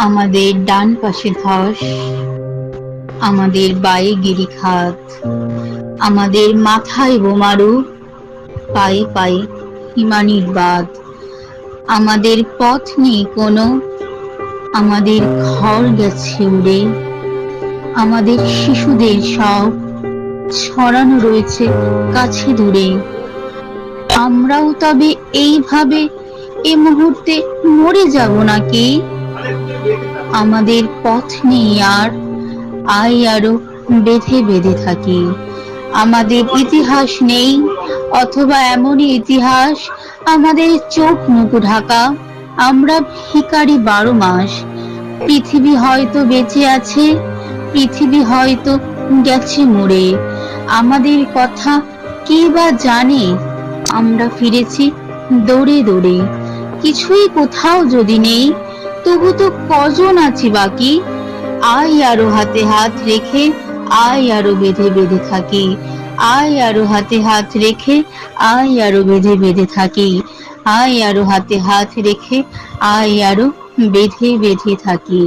আমাদের ডান পাশে ধস, আমাদের বায়ে গিরিখাত, আমাদের মাথায় বোমারু, পায়ে পায়ে হিমানির বাঁধ। আমাদের পথ নেই কোনো, আমাদের ঘর গেছে উড়ে, আমাদের শিশুদের সব ছড়ানো রয়েছে কাছে দূরে। আমরাও তবে এইভাবে এ মুহূর্তে মরে যাব নাকি? আমাদের পথ নেই আর, আয় আরো বেঁধে বেঁধে থাকি। আমাদের ইতিহাস নেই, অথবা এমনই ইতিহাস আমাদের চোখ মুখ ঢাকা। আমরা ভিখারি 12 মাস। পৃথিবী হয়তো বেঁচে আছে, পৃথিবী হয়তো গেছে মরে। আমাদের কথা কে বা জানে? আমরা ফিরেছি দৌড়ে দৌড়ে। কিছুই কোথাও যদি নেই, তবু তো কজন আছি বাকি। আয় আরো হাতে হাত রেখে, আয় আরো বেঁধে বেঁধে থাকি। আয় আরো হাতে হাত রেখে, আয় আরো বেঁধে বেঁধে থাকি। আয় আরো হাতে হাত রেখে, আয় আরো বেঁধে বেঁধে থাকি।